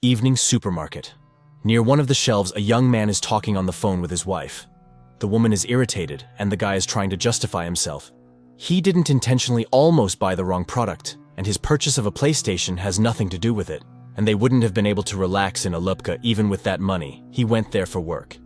Evening supermarket. Near one of the shelves, a young man is talking on the phone with his wife. The woman is irritated, and the guy is trying to justify himself. He didn't intentionally almost buy the wrong product, and his purchase of a PlayStation has nothing to do with it, and they wouldn't have been able to relax in Alupka even with that money. He went there for work.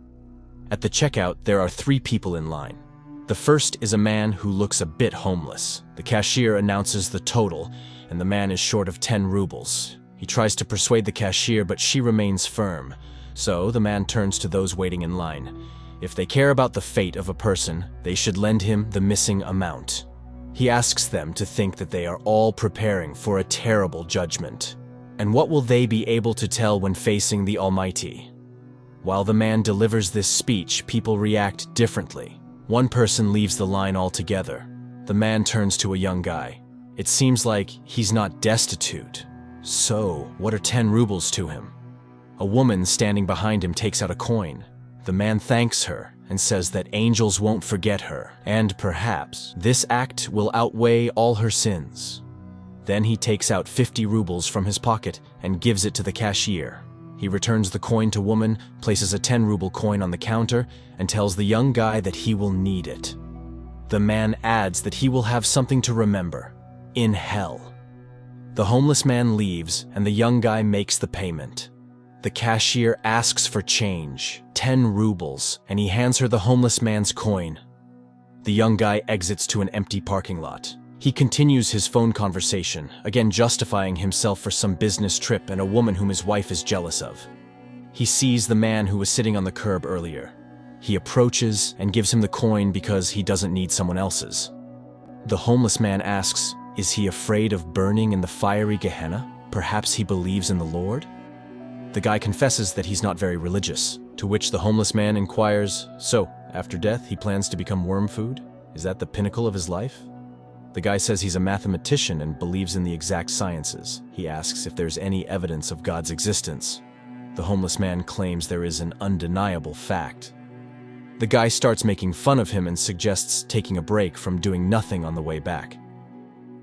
At the checkout, there are 3 people in line. The first is a man who looks a bit homeless. The cashier announces the total, and the man is short of 10 rubles. He tries to persuade the cashier, but she remains firm. So the man turns to those waiting in line. If they care about the fate of a person, they should lend him the missing amount. He asks them to think that they are all preparing for a terrible judgment. And what will they be able to tell when facing the Almighty? While the man delivers this speech, people react differently. One person leaves the line altogether. The man turns to a young guy. It seems like he's not destitute. So, what are 10 rubles to him? A woman standing behind him takes out a coin. The man thanks her and says that angels won't forget her, and perhaps this act will outweigh all her sins. Then he takes out 50 rubles from his pocket and gives it to the cashier. He returns the coin to woman, places a 10-ruble coin on the counter, and tells the young guy that he will need it. The man adds that he will have something to remember in hell. The homeless man leaves, and the young guy makes the payment. The cashier asks for change, 10 rubles, and he hands her the homeless man's coin. The young guy exits to an empty parking lot. He continues his phone conversation, again justifying himself for some business trip and a woman whom his wife is jealous of. He sees the man who was sitting on the curb earlier. He approaches and gives him the coin because he doesn't need someone else's. The homeless man asks, is he afraid of burning in the fiery Gehenna? Perhaps he believes in the Lord? The guy confesses that he's not very religious, to which the homeless man inquires, so, after death he plans to become worm food? Is that the pinnacle of his life? The guy says he's a mathematician and believes in the exact sciences. He asks if there's any evidence of God's existence. The homeless man claims there is an undeniable fact. The guy starts making fun of him and suggests taking a break from doing nothing on the way back.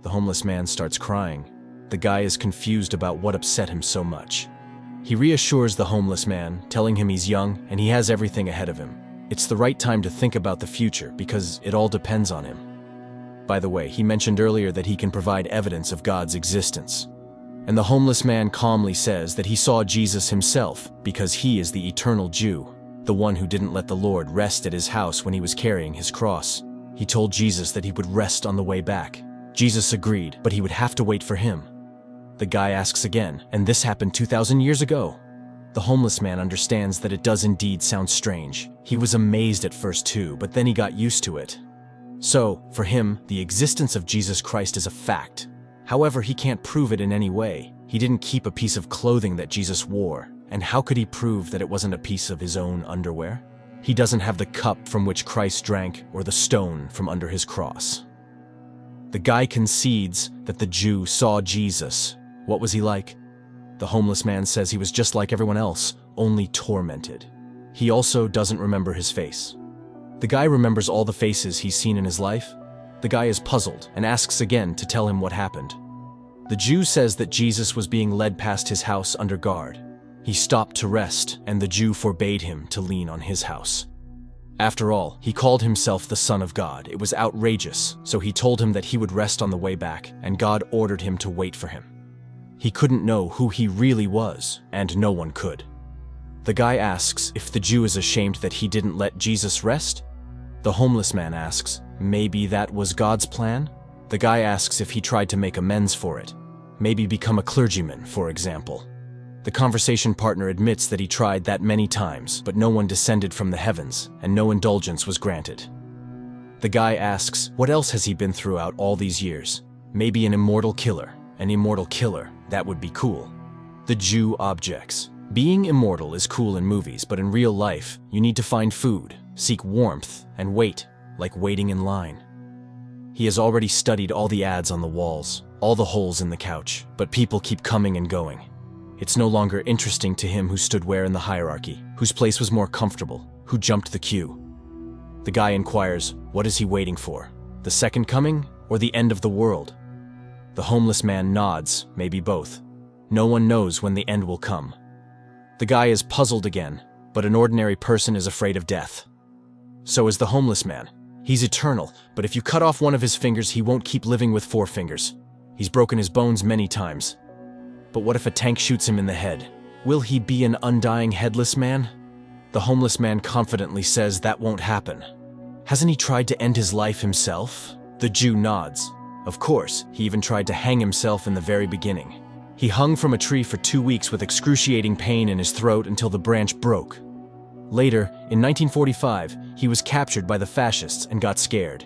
The homeless man starts crying. The guy is confused about what upset him so much. He reassures the homeless man, telling him he's young and he has everything ahead of him. It's the right time to think about the future because it all depends on him. By the way, he mentioned earlier that he can provide evidence of God's existence. And the homeless man calmly says that he saw Jesus himself because he is the eternal Jew, the one who didn't let the Lord rest at his house when he was carrying his cross. He told Jesus that he would rest on the way back. Jesus agreed, but he would have to wait for him. The guy asks again, and this happened 2,000 years ago. The homeless man understands that it does indeed sound strange. He was amazed at first too, but then he got used to it. So, for him, the existence of Jesus Christ is a fact. However, he can't prove it in any way. He didn't keep a piece of clothing that Jesus wore, and how could he prove that it wasn't a piece of his own underwear? He doesn't have the cup from which Christ drank or the stone from under his cross. The guy concedes that the Jew saw Jesus. What was he like? The homeless man says he was just like everyone else, only tormented. He also doesn't remember his face. The guy remembers all the faces he's seen in his life. The guy is puzzled and asks again to tell him what happened. The Jew says that Jesus was being led past his house under guard. He stopped to rest, and the Jew forbade him to lean on his house. After all, he called himself the Son of God. It was outrageous, so he told him that he would rest on the way back, and God ordered him to wait for him. He couldn't know who he really was, and no one could. The guy asks if the Jew is ashamed that he didn't let Jesus rest. The homeless man asks, maybe that was God's plan? The guy asks if he tried to make amends for it. Maybe become a clergyman, for example. The conversation partner admits that he tried that many times, but no one descended from the heavens, and no indulgence was granted. The guy asks, what else has he been throughout all these years? Maybe an immortal killer. An immortal killer, that would be cool. The Jew objects. Being immortal is cool in movies, but in real life, you need to find food, seek warmth, and wait, like waiting in line. He has already studied all the ads on the walls, all the holes in the couch, but people keep coming and going. It's no longer interesting to him who stood where in the hierarchy, whose place was more comfortable, who jumped the queue. The guy inquires, what is he waiting for? The second coming, or the end of the world? The homeless man nods, maybe both. No one knows when the end will come. The guy is puzzled again, but an ordinary person is afraid of death. So is the homeless man. He's eternal, but if you cut off one of his fingers, he won't keep living with 4 fingers. He's broken his bones many times. But what if a tank shoots him in the head? Will he be an undying headless man? The homeless man confidently says that won't happen. Hasn't he tried to end his life himself? The Jew nods. Of course, he even tried to hang himself in the very beginning. He hung from a tree for 2 weeks with excruciating pain in his throat until the branch broke. Later, in 1945, he was captured by the fascists and got scared.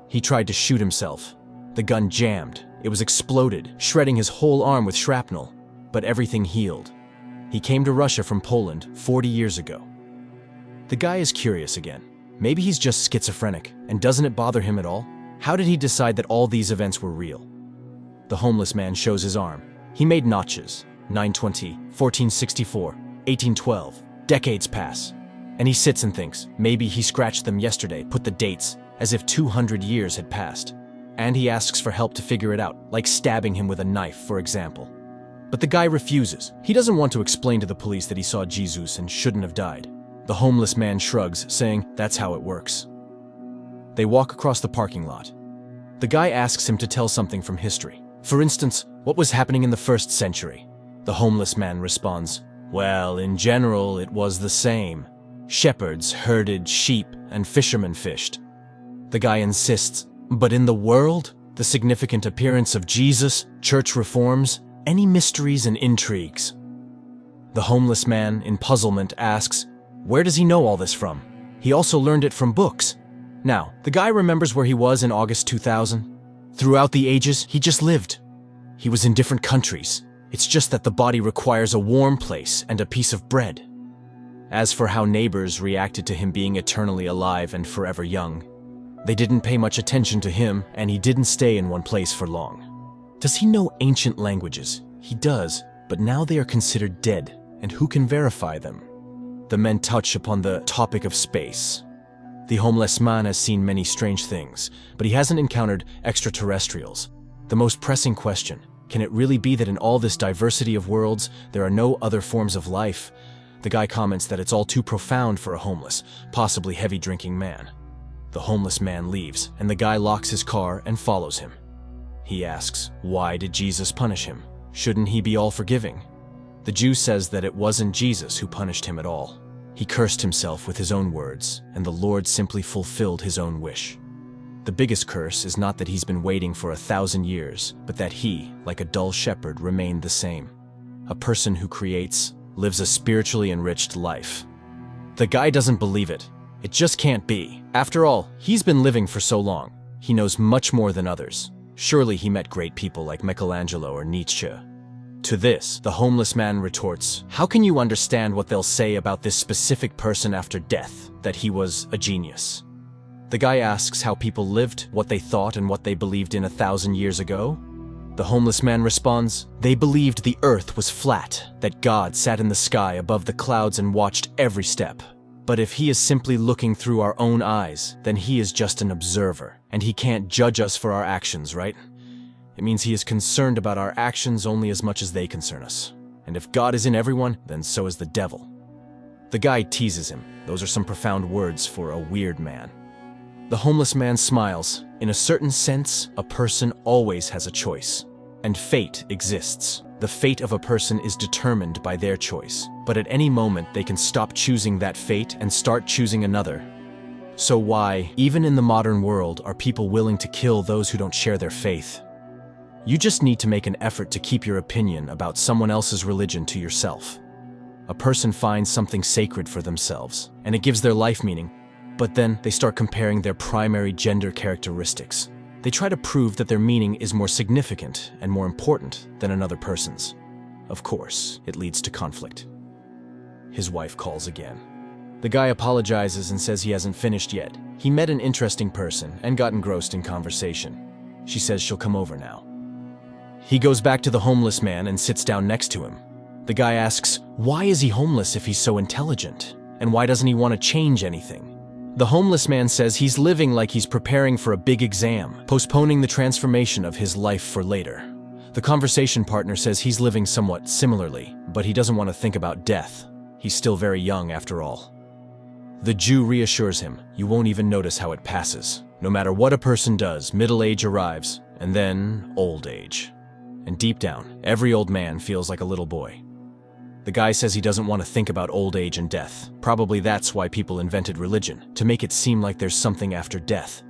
He tried to shoot himself. The gun jammed. It was exploded, shredding his whole arm with shrapnel, but everything healed. He came to Russia from Poland 40 years ago. The guy is curious again. Maybe he's just schizophrenic, and doesn't it bother him at all? How did he decide that all these events were real? The homeless man shows his arm. He made notches. 920, 1464, 1812. Decades pass. And he sits and thinks, maybe he scratched them yesterday, put the dates, as if 200 years had passed. And he asks for help to figure it out, like stabbing him with a knife, for example. But the guy refuses. He doesn't want to explain to the police that he saw Jesus and shouldn't have died. The homeless man shrugs, saying that's how it works. They walk across the parking lot. The guy asks him to tell something from history. For instance, what was happening in the 1st century? The homeless man responds, well, in general, it was the same. Shepherds herded sheep and fishermen fished. The guy insists, but in the world, the significant appearance of Jesus, church reforms, any mysteries and intrigues? The homeless man, in puzzlement, asks, where does he know all this from? He also learned it from books. Now, the guy remembers where he was in August 2000. Throughout the ages, he just lived. He was in different countries. It's just that the body requires a warm place and a piece of bread. As for how neighbors reacted to him being eternally alive and forever young, they didn't pay much attention to him, and he didn't stay in one place for long. Does he know ancient languages? He does, but now they are considered dead, and who can verify them? The men touch upon the topic of space. The homeless man has seen many strange things, but he hasn't encountered extraterrestrials. The most pressing question, can it really be that in all this diversity of worlds, there are no other forms of life? The guy comments that it's all too profound for a homeless, possibly heavy-drinking man. The homeless man leaves, and the guy locks his car and follows him. He asks, why did Jesus punish him? Shouldn't he be all-forgiving? The Jew says that it wasn't Jesus who punished him at all. He cursed himself with his own words, and the Lord simply fulfilled his own wish. The biggest curse is not that he's been waiting for 1,000 years, but that he, like a dull shepherd, remained the same. A person who creates, lives a spiritually enriched life. The guy doesn't believe it. It just can't be. After all, he's been living for so long. He knows much more than others. Surely he met great people like Michelangelo or Nietzsche. To this, the homeless man retorts, how can you understand what they'll say about this specific person after death, that he was a genius? The guy asks how people lived, what they thought, and what they believed in 1,000 years ago. The homeless man responds, they believed the earth was flat, that God sat in the sky above the clouds and watched every step. But if he is simply looking through our own eyes, then he is just an observer, and he can't judge us for our actions, right? It means he is concerned about our actions only as much as they concern us. And if God is in everyone, then so is the devil. The guy teases him. Those are some profound words for a weird man. The homeless man smiles. In a certain sense, a person always has a choice. And fate exists. The fate of a person is determined by their choice. But at any moment, they can stop choosing that fate and start choosing another. So why, even in the modern world, are people willing to kill those who don't share their faith? You just need to make an effort to keep your opinion about someone else's religion to yourself. A person finds something sacred for themselves, and it gives their life meaning, but then they start comparing their primary gender characteristics. They try to prove that their meaning is more significant and more important than another person's. Of course, it leads to conflict. His wife calls again. The guy apologizes and says he hasn't finished yet. He met an interesting person and got engrossed in conversation. She says she'll come over now. He goes back to the homeless man and sits down next to him. The guy asks, why is he homeless if he's so intelligent? And why doesn't he want to change anything? The homeless man says he's living like he's preparing for a big exam, postponing the transformation of his life for later. The conversation partner says he's living somewhat similarly, but he doesn't want to think about death. He's still very young after all. The Jew reassures him, you won't even notice how it passes. No matter what a person does, middle age arrives, and then old age. And deep down, every old man feels like a little boy. The guy says he doesn't want to think about old age and death. Probably that's why people invented religion, to make it seem like there's something after death.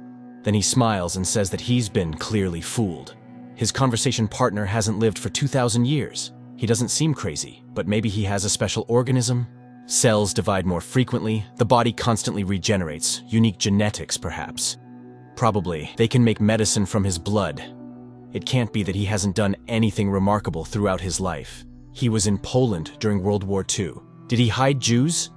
Then he smiles and says that he's been clearly fooled. His conversation partner hasn't lived for 2,000 years. He doesn't seem crazy, but maybe he has a special organism. Cells divide more frequently, the body constantly regenerates, unique genetics perhaps. Probably, they can make medicine from his blood. It can't be that he hasn't done anything remarkable throughout his life. He was in Poland during World War II. Did he hide Jews?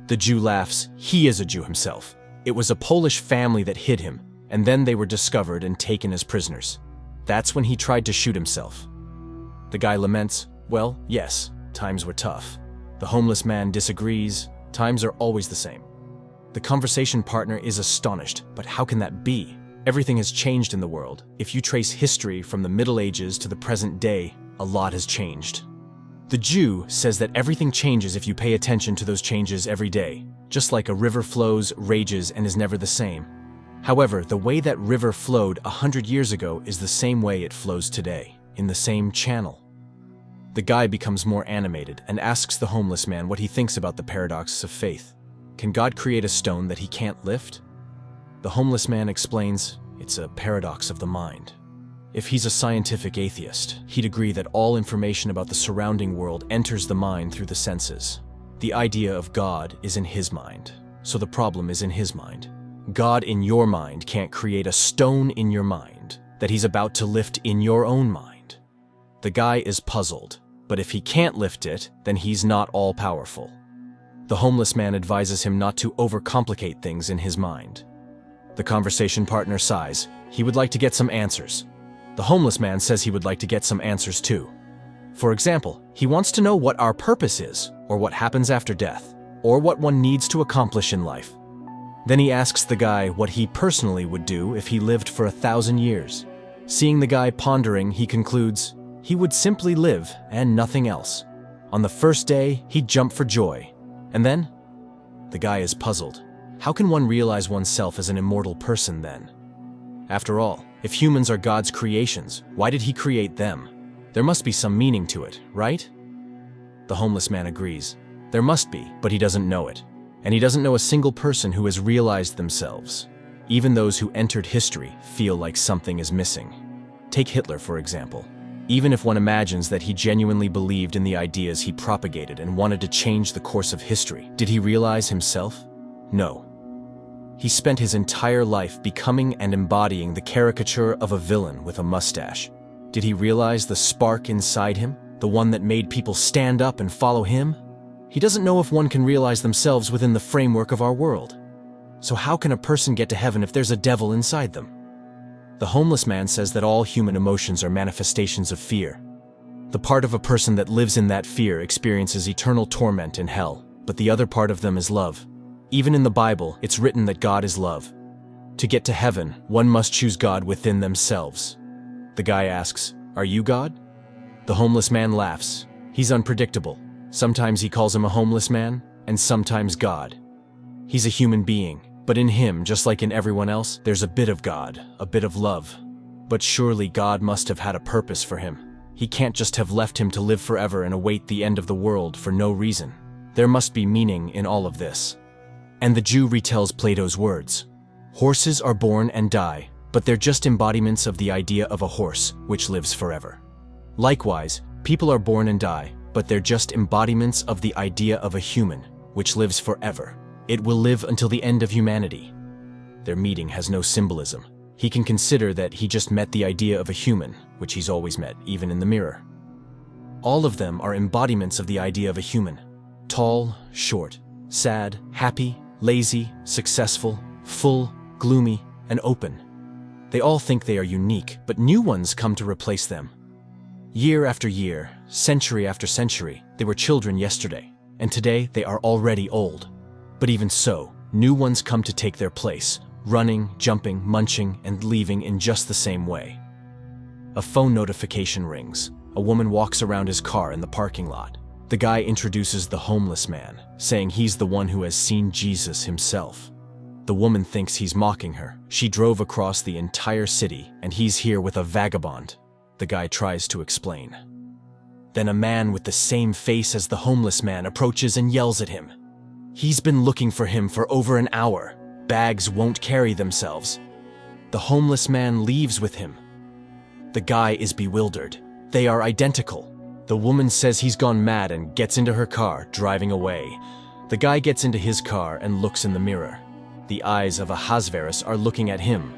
The Jew laughs. He is a Jew himself. It was a Polish family that hid him, and then they were discovered and taken as prisoners. That's when he tried to shoot himself. The guy laments, well, yes, times were tough. The homeless man disagrees. Times are always the same. The conversation partner is astonished, but how can that be? Everything has changed in the world. If you trace history from the Middle Ages to the present day, a lot has changed. The Jew says that everything changes if you pay attention to those changes every day, just like a river flows, rages, and is never the same. However, the way that river flowed 100 years ago is the same way it flows today, in the same channel. The guy becomes more animated and asks the homeless man what he thinks about the paradox of faith. Can God create a stone that he can't lift? The homeless man explains, it's a paradox of the mind. If he's a scientific atheist, he'd agree that all information about the surrounding world enters the mind through the senses. The idea of God is in his mind, so the problem is in his mind. God in your mind can't create a stone in your mind that he's about to lift in your own mind. The guy is puzzled, but if he can't lift it, then he's not all-powerful. The homeless man advises him not to overcomplicate things in his mind. The conversation partner sighs. He would like to get some answers. The homeless man says he would like to get some answers too. For example, he wants to know what our purpose is, or what happens after death, or what one needs to accomplish in life. Then he asks the guy what he personally would do if he lived for 1,000 years. Seeing the guy pondering, he concludes, he would simply live and nothing else. On the first day, he'd jump for joy. And then? The guy is puzzled. How can one realize oneself as an immortal person then? After all, if humans are God's creations, why did he create them? There must be some meaning to it, right? The homeless man agrees. There must be, but he doesn't know it. And he doesn't know a single person who has realized themselves. Even those who entered history feel like something is missing. Take Hitler, for example. Even if one imagines that he genuinely believed in the ideas he propagated and wanted to change the course of history, did he realize himself? No. He spent his entire life becoming and embodying the caricature of a villain with a mustache. Did he realize the spark inside him, the one that made people stand up and follow him? He doesn't know if one can realize themselves within the framework of our world. So how can a person get to heaven if there's a devil inside them? The homeless man says that all human emotions are manifestations of fear. The part of a person that lives in that fear experiences eternal torment in hell, but the other part of them is love. Even in the Bible, it's written that God is love. To get to heaven, one must choose God within themselves. The guy asks, "Are you God?" The homeless man laughs. He's unpredictable. Sometimes he calls him a homeless man, and sometimes God. He's a human being, but in him, just like in everyone else, there's a bit of God, a bit of love. But surely God must have had a purpose for him. He can't just have left him to live forever and await the end of the world for no reason. There must be meaning in all of this. And the Jew retells Plato's words. Horses are born and die, but they're just embodiments of the idea of a horse, which lives forever. Likewise, people are born and die, but they're just embodiments of the idea of a human, which lives forever. It will live until the end of humanity. Their meeting has no symbolism. He can consider that he just met the idea of a human, which he's always met, even in the mirror. All of them are embodiments of the idea of a human. Tall, short, sad, happy, lazy, successful, full, gloomy, and open. They all think they are unique, but new ones come to replace them. Year after year, century after century, they were children yesterday, and today they are already old. But even so, new ones come to take their place, running, jumping, munching, and leaving in just the same way. A phone notification rings. A woman walks around his car in the parking lot. The guy introduces the homeless man, saying he's the one who has seen Jesus himself. The woman thinks he's mocking her. She drove across the entire city, and he's here with a vagabond. The guy tries to explain. Then a man with the same face as the homeless man approaches and yells at him. He's been looking for him for over an hour. Bags won't carry themselves. The homeless man leaves with him. The guy is bewildered. They are identical. The woman says he's gone mad and gets into her car, driving away. The guy gets into his car and looks in the mirror. The eyes of Ahasverus are looking at him.